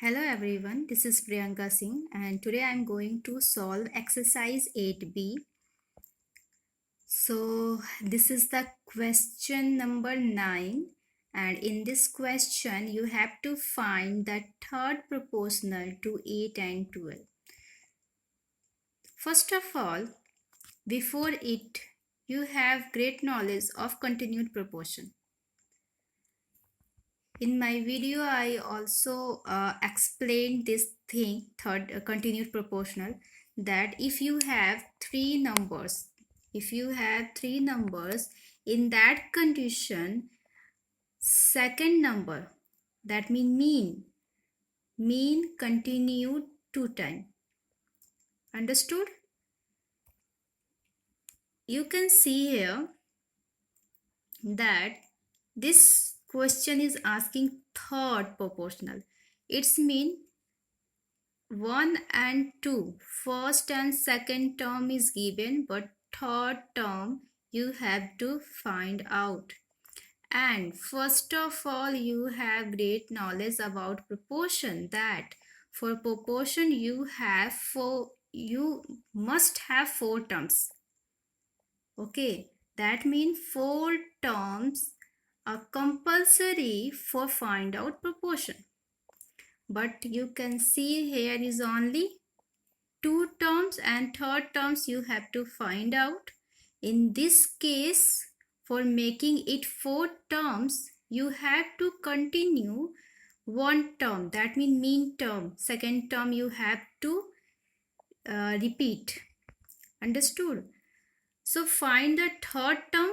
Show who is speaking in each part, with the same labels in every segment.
Speaker 1: Hello everyone, this is Priyanka Singh and today I am going to solve exercise 8b. So this is the question number 9 and in this question you have to find the third proportional to 8 and 12. First of all, before it, you have great knowledge of continued proportion. In my video, I also explained this thing, third continued proportional, that if you have three numbers, in that condition, second number, that mean continued two times. Understood? You can see here that this question is asking third proportional. It's mean 1 and 2, first and second term is given, but third term you have to find out. And first of all, you have great knowledge about proportion, that for proportion you must have 4 terms. Okay, that means 4 terms are compulsory for find out proportion. But you can see here is only 2 terms and third terms you have to find out. In this case, for making it 4 terms, you have to continue 1 term, that means mean term. Second term you have to repeat. Understood? So find the third term.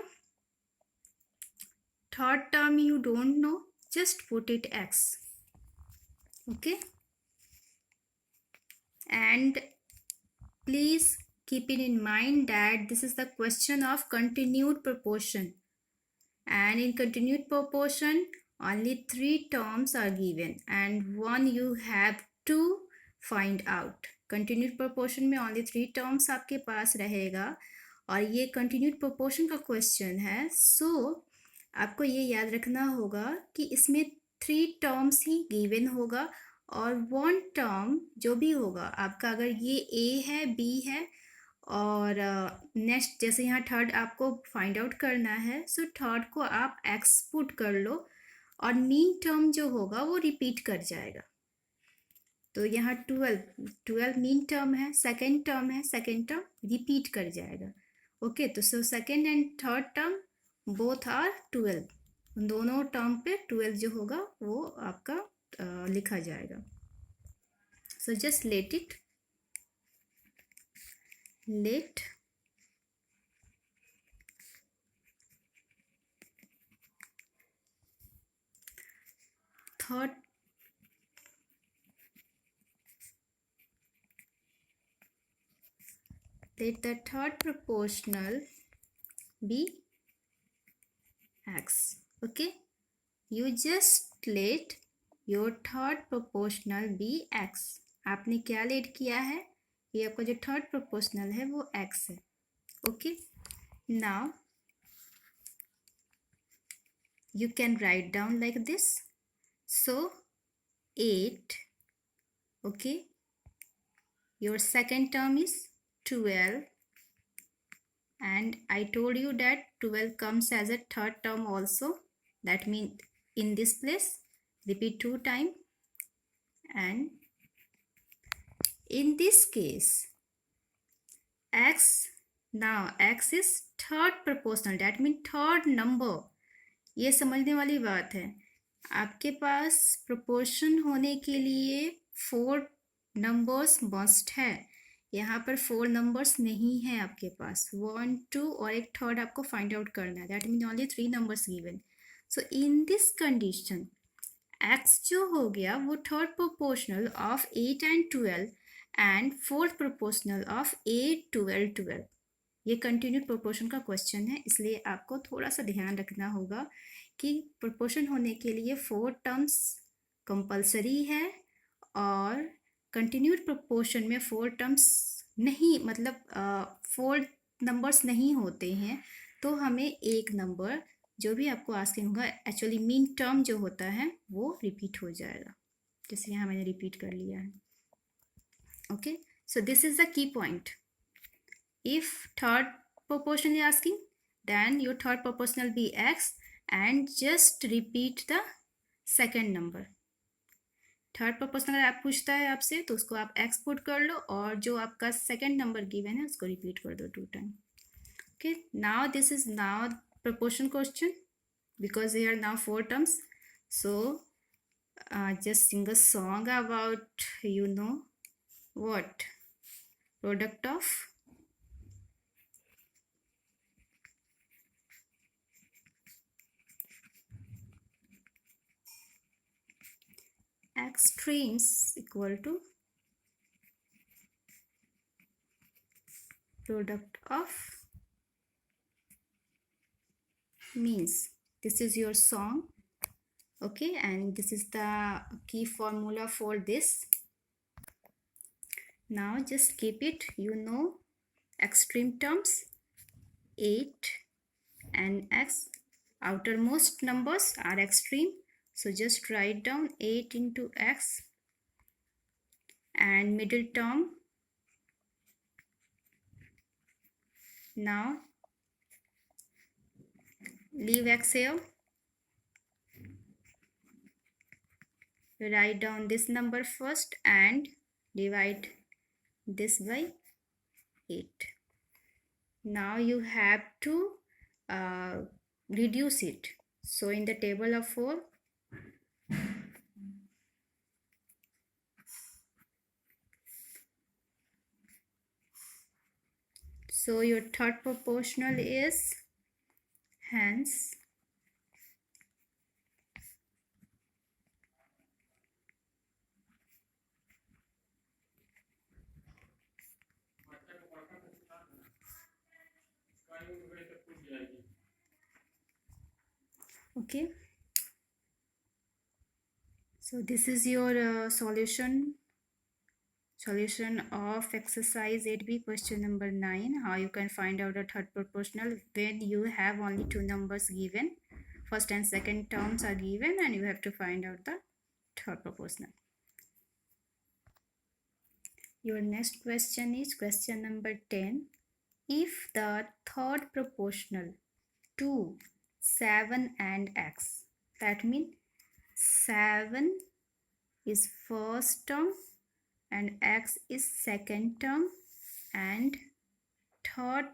Speaker 1: Third term you don't know, just put it x. Okay? And please keep it in mind that this is the question of continued proportion. And in continued proportion, only 3 terms are given and 1 you have to find out. Continued proportion में only 3 terms आपके पास रहेगा और ये continued proportion का question है. So, आपको ये याद रखना होगा कि इसमें 3 terms ही given होगा और 1 term जो भी होगा आपका, अगर ये A है, B है और नेक्स्ट जैसे यहाँ थर्ड आपको फाइंड आउट करना है, सो थर्ड को आप एक्स पुट कर लो और मीन टर्म जो होगा वो रिपीट कर जाएगा. तो यहाँ 12 मीन टर्म है, सेकेंड टर्म है, सेकेंड टर्म रिपीट कर जाएगा. ओके, तो so second and third term both are 12. दोनों टर्म पे 12 जो होगा वो आपका लिखा जाएगा. So just let third let the third proportional be x. Okay, you just let your third proportional be x. आपने क्या लेट किया है? ये आपका जो थर्ड प्रोपोर्शनल है वो x है. Okay, now you can write down like this. So 8. Okay, your second term is 12 and I told you that 12 comes as a third term also. That means in this place repeat 2 times, and in this case x, now x is third proportional, that means third number. ये समझने वाली बात है. आपके पास proportion होने के लिए 4 numbers must है. यहाँ पर 4 नंबर्स नहीं है आपके पास. 1, 2 और एक थर्ड आपको फाइंड आउट करना है. That mean only 3 numbers given. So in this condition x जो हो गया वो third proportional of 8 and 12 and fourth proportional of 8, 12, 12. ये कंटिन्यूड प्रोपोर्शन का क्वेश्चन है, इसलिए आपको थोड़ा सा ध्यान रखना होगा कि प्रोपोर्शन होने के लिए 4 टर्म्स कंपलसरी है और कंटिन्यूड प्रोपोर्शन में 4 टर्म्स नहीं, मतलब 4 नंबर्स नहीं होते हैं. तो हमें एक नंबर जो भी आपको आस्किंग होगा, एक्चुअली मीन टर्म जो होता है वो रिपीट हो जाएगा. जैसे यहाँ मैंने रिपीट कर लिया है. Okay, so this is the key point. If third proportion is asking, then your third proportional be x and just repeat the second number. Third proportional अगर आप पूछता है आपसे तो उसको आप x पुट कर लो और जो आपका सेकेंड नंबर गिवन है उसको रिपीट कर दो 2 time. Okay, now this is now proportion question because here now 4 terms. So just sing a song about what product of extremes equal to product of means. This is your song. Okay, and this is the key formula for this. Now just keep it, extreme terms 8 and x, outermost numbers are extreme, so just write down 8 into x, and middle term, now leave x here, write down this number first and divide this by 8. Now you have to reduce it. So in the table of 4, so your third proportional is hence okay. So this is your solution of exercise 8b, question number 9. How you can find out a third proportional when you have only 2 numbers given, first and second terms are given, and you have to find out the third proportional. Your next question is question number 10. If the third proportional to 7 and x, that means 7 is first term and x is second term, and third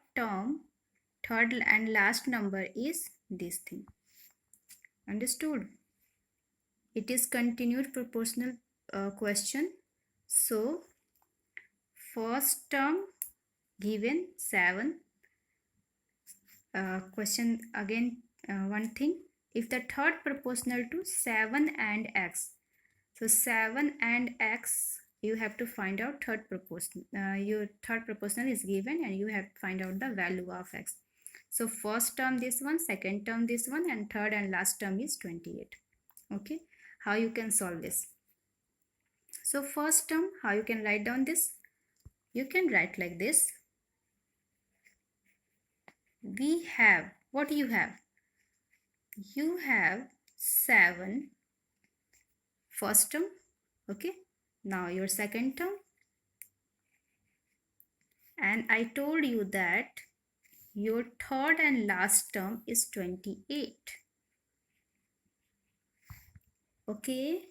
Speaker 1: and last number is this thing. Understood? It is continued proportional question. So first term given 7. Question again, one thing, if the third proportional to 7 and x, so 7 and x, you have to find out third proportional. Your third proportional is given and you have to find out the value of x. So first term this one, second term this one, and third and last term is 28. Okay, how you can solve this? So first term, how you can write down this? You can write like this. We have, what you have? You have 7 first term. Okay, now your second term, and I told you that your third and last term is 28. Okay,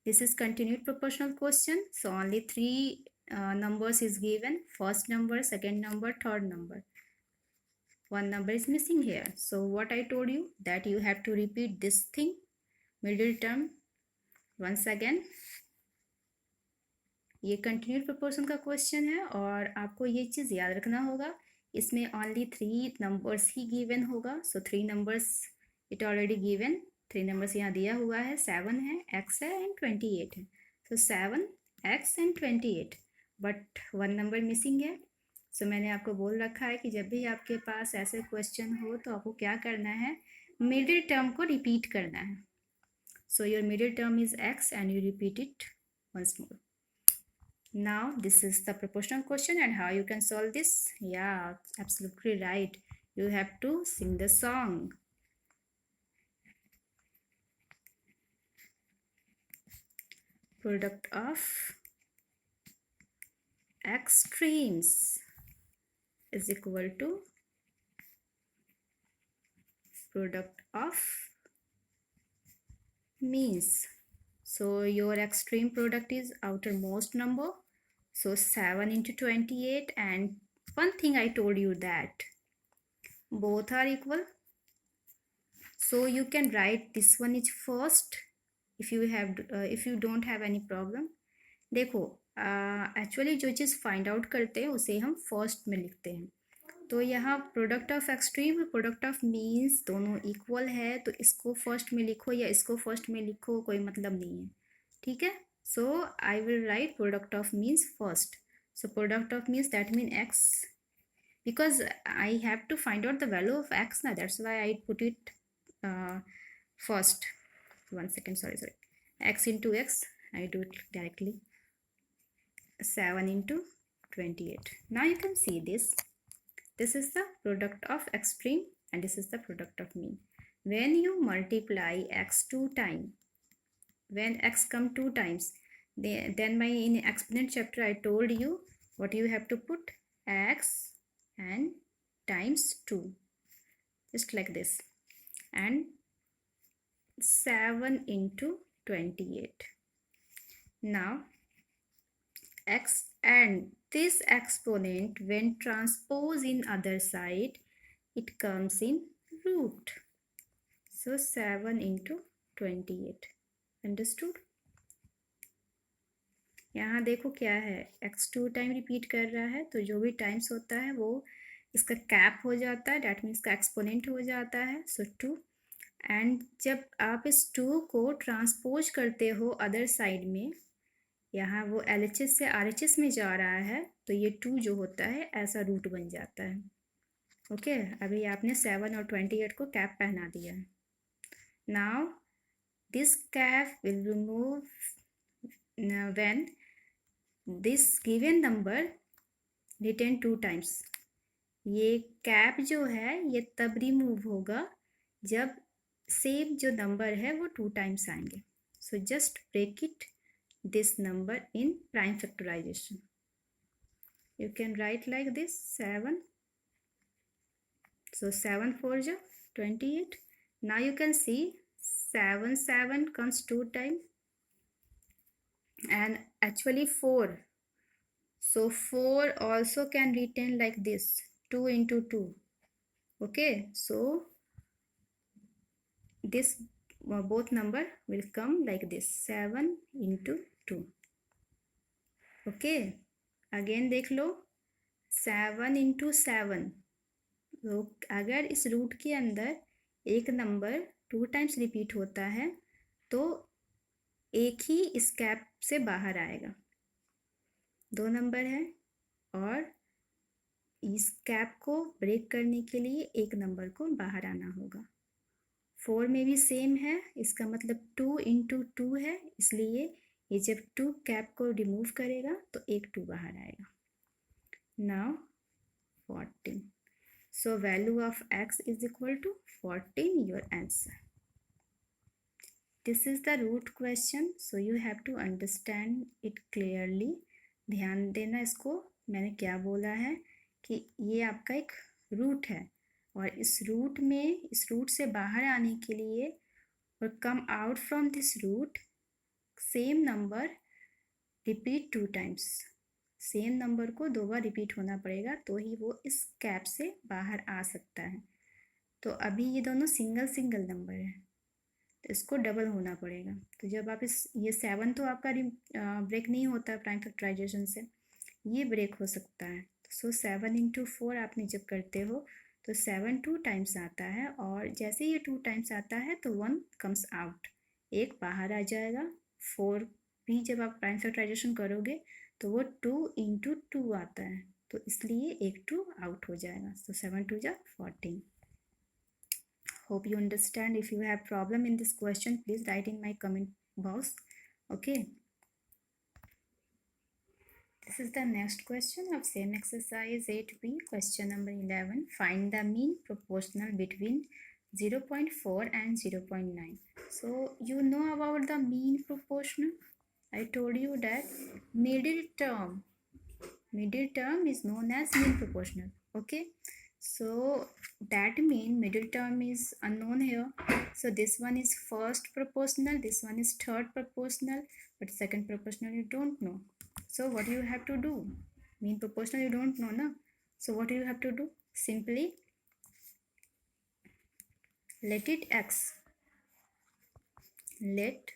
Speaker 1: this is continued proportional question, so only 3 numbers is given, first number, second number, third number. One number is missing here. So what I told you, that you have to repeat this thing, middle term, once again. ये continued proportion का question है और आपको ये चीज़ याद रखना होगा, इसमें ओनली 3 नंबर्स ही गिवन होगा. सो 3 numbers it already given, 3 numbers यहाँ दिया हुआ है, 7 है, x है एंड 28 है. सो 7, x and 28, but 1 number missing है. सो मैंने आपको बोल रखा है कि जब भी आपके पास ऐसे क्वेश्चन हो तो आपको क्या करना है, मिडिल टर्म को रिपीट करना है. So your middle term is x and you repeat it once more. Now this is the proportional question, and how you can solve this? Yeah, absolutely right. You have to sing the song. product of extremes is equal to product of means. So your extreme product is outermost number. So 7 into 28, and one thing I told you that both are equal. So you can write this one is first if you don't have any problem. देखो actually जो चीज़ find out करते हैं उसे हम first में लिखते हैं. तो यहाँ प्रोडक्ट ऑफ एक्सट्रीम और प्रोडक्ट ऑफ मीन्स दोनों इक्वल है, तो इसको फर्स्ट में लिखो या इसको फर्स्ट में लिखो, कोई मतलब नहीं है. ठीक है. So I will write product of means first. So product of means that mean X, because I have to find out the value of x now, that's why I put it first. 1 second, sorry, x into x, I do it directly. 7 into 28. Now you can see this is the product of extreme and this is the product of mean. When you multiply x 2 times, when x come 2 times, then in exponent chapter I told you what you have to put, x and times 2, just like this, and 7 into 28. Now x and this exponent when transposed in other side, it comes in root. So 7 into 28. Understood? यहाँ देखो क्या है, x 2 time repeat कर रहा है, तो जो भी टाइम्स होता है वो इसका कैप हो जाता है, डैट मीन्स का एक्सपोनेंट हो जाता है. सो 2, एंड जब आप इस 2 को ट्रांसपोज करते हो अदर साइड में, यहाँ वो LHS से RHS में जा रहा है, तो ये 2 जो होता है ऐसा रूट बन जाता है. ओके अभी आपने 7 और 28 को कैप पहना दिया है. Now this cap will remove when this given number written 2 times. ये कैप जो है ये तब रिमूव होगा जब सेम जो नंबर है वो 2 टाइम्स आएंगे. So just break it this number in prime factorization. You can write like this 7. So 7 4 is 28. Now you can see 7 comes 2 times and actually 4. So 4 also can written like this, 2 into 2. Okay, so this both number will come like this, 7 into 2. Okay again देख लो 7 into 7. तो अगर इस root के अंदर एक number 2 times repeat होता है तो एक ही इस कैप से बाहर आएगा. 2 नंबर है और इस कैप को ब्रेक करने के लिए एक नंबर को बाहर आना होगा. 4 में भी सेम है, इसका मतलब 2 into 2 है, इसलिए ये जब 2 कैप को रिमूव करेगा तो एक 2 बाहर आएगा. Now 14. So value of x is equal to 14, your answer. This is the root question, so you have to understand it clearly. ध्यान देना इसको, मैंने क्या बोला है कि ये आपका एक रूट है और इस रूट में, इस रूट से बाहर आने के लिए और come out from this root, same number repeat 2 times. Same number को 2 बार रिपीट होना पड़ेगा तो ही वो इस कैप से बाहर आ सकता है. तो अभी ये दोनों सिंगल सिंगल नंबर है तो इसको डबल होना पड़ेगा. तो जब आप ये 7 तो आपका ब्रेक नहीं होता प्राइम फैक्टराइजेशन से, ये ब्रेक हो सकता है. सो 7 into 4 आपने जब करते हो तो 7 2 टाइम्स आता है और जैसे ये 2 टाइम्स आता है तो 1 कम्स आउट, एक बाहर आ जाएगा. 4 भी जब आप प्राइम फैक्टराइजेशन करोगे तो वो 2 into 2 आता है, तो इसलिए एक 2 आउट हो जाएगा. सो 7 2 जा 14. Hope you understand. If you have problem in this question, please write in my comment box. Okay. This is the next question of same exercise 8b. Question number 11. Find the mean proportional between 0.4 and 0.9. So you know about the mean proportional. I told you that middle term is known as mean proportional. Okay, so that mean middle term is unknown here. So this one is first proportional, this one is third proportional, but second proportional you don't know. So what you have to do? Mean proportional you don't know, na? So what do you have to do? Simply let it x. Let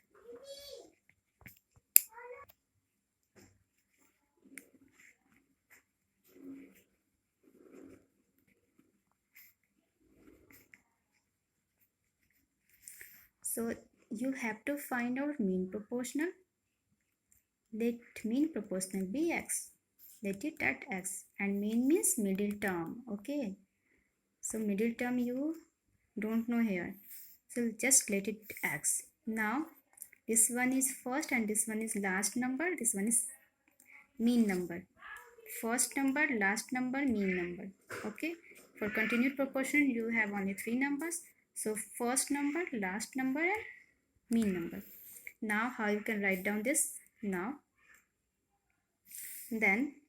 Speaker 1: so you have to find out mean proportional. Let mean proportional be x. Let it at x, and mean means middle term. Okay, so middle term you don't know here, so just let it x. Now this one is first and this one is last number, this one is mean number. First number, last number, mean number. Okay, for continued proportion you have only three numbers, so first number, last number and mean number. Now how you can write down this? Now then,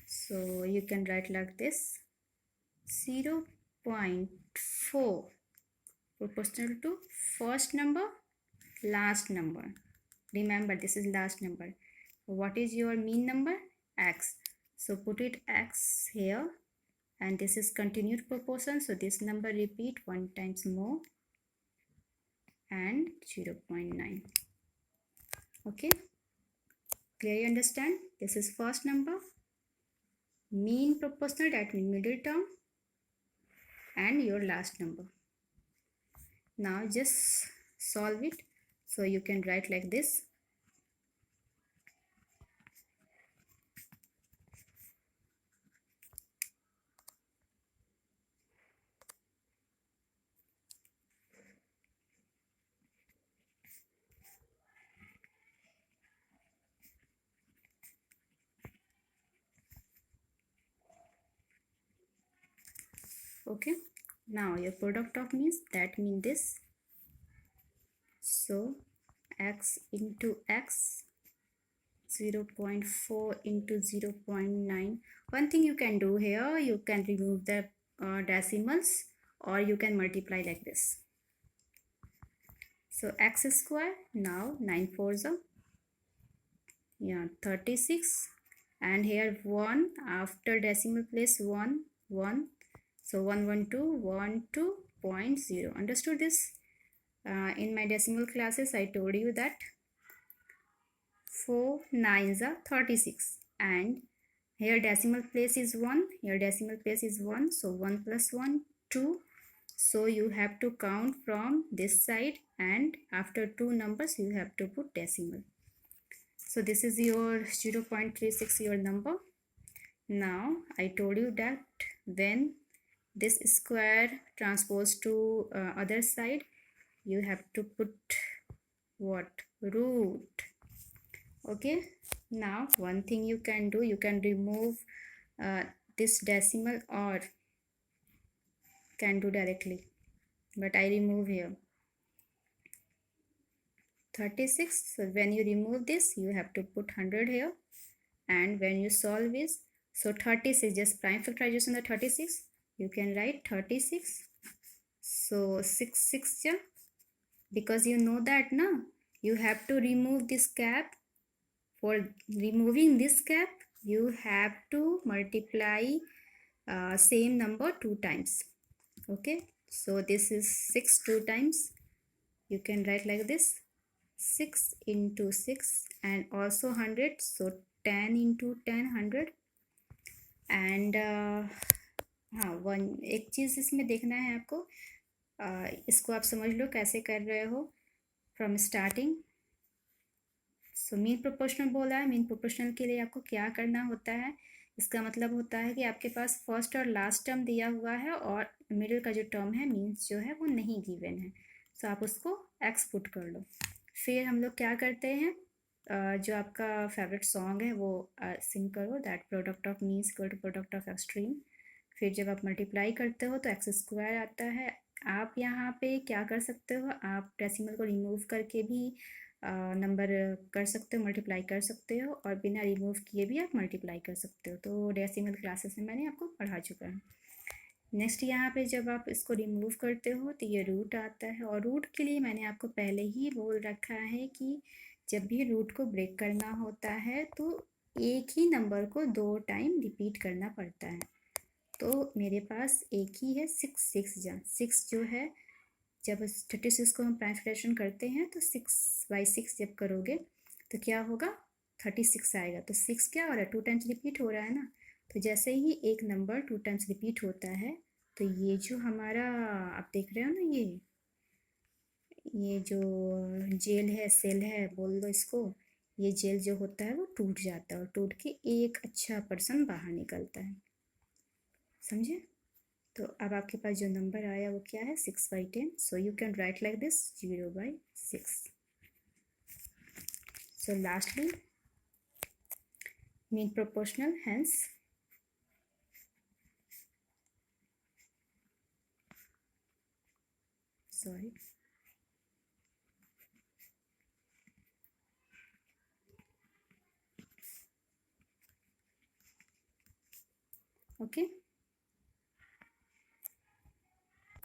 Speaker 1: so you can write like this: 0.4 proportional to first number, last number. Remember, this is last number. What is your mean number? X. So put it x here, and this is continued proportion, so this number repeat one times more, and 0.9. Okay, clear? You understand? This is first number, mean proportional, that means middle term, and your last number. Now just solve it. So you can write like this: okay, now your product of means, that means this. So x into x, 0.4 into 0.9. One thing you can do here, you can remove the decimals, or you can multiply like this. So x square, now 9 4s are, yeah, 36, and here 1 after decimal place, 1 1, so 112.0. Understood this? In my decimal classes I told you that 4 9s are 36, and here decimal place is 1, here decimal place is 1, so 1 plus 1 2. So you have to count from this side, and after two numbers you have to put decimal. So this is your 0.36, your number. Now I told you that when this square transpose to other side, you have to put what? Root. Okay, now one thing you can do, you can remove this decimal, or can do directly, but I remove here 36. So when you remove this, you have to put 100 here, and when you solve this, so 36, just prime factorization of 36, you can write 36. So 6 6, because you know that now you have to remove this cap. For removing this cap, you have to multiply same number 2 times. Okay, so this is 6 2 times. You can write like this: 6 into 6, and also 100, so 10 into 10 100. And हाँ, एक चीज़ इसमें देखना है आपको, इसको आप समझ लो कैसे कर रहे हो from starting. So mean proportional बोला है. मीन प्रोपोर्शनल के लिए आपको क्या करना होता है? इसका मतलब होता है कि आपके पास फर्स्ट और लास्ट टर्म दिया हुआ है, और मिडिल का जो टर्म है मीन्स जो है वो नहीं गिवन है, सो आप उसको एक्स पुट कर लो. फिर हम लोग क्या करते हैं, जो आपका फेवरेट सॉन्ग है वो सिंग करो, that product of means equal to product of extreme. फिर जब आप मल्टीप्लाई करते हो तो एक्स स्क्वायर आता है. आप यहाँ पे क्या कर सकते हो, आप डेसिमल को रिमूव करके भी नंबर कर सकते हो, मल्टीप्लाई कर सकते हो, और बिना रिमूव किए भी आप मल्टीप्लाई कर सकते हो। तो डेसिमल क्लासेस में मैंने आपको पढ़ा चुका है। नेक्स्ट यहाँ पे जब आप इसको रिमूव करते हो तो ये रूट आता है, और रूट के लिए मैंने आपको पहले ही बोल रखा है कि जब भी रूट को ब्रेक करना होता है तो एक ही नंबर को 2 टाइम रिपीट करना पड़ता है। तो मेरे पास एक ही है 6 जो है, जब 36 को हम प्राइम फ्रैक्शन करते हैं तो 6/6 जब करोगे तो क्या होगा, 36 आएगा। तो 6 क्या हो रहा है, 2 टाइम्स रिपीट हो रहा है ना। तो जैसे ही एक नंबर 2 टाइम्स रिपीट होता है तो ये जो हमारा, आप देख रहे हो ना, ये जो जेल है, सेल है बोल दो इसको, ये जेल जो होता है वो टूट जाता है और टूट के एक अच्छा पर्सन बाहर निकलता है, समझे। तो अब आपके पास जो नंबर आया वो क्या है, 6/10। So you can write like this 0/6। So lastly mean proportional, hence sorry, okay.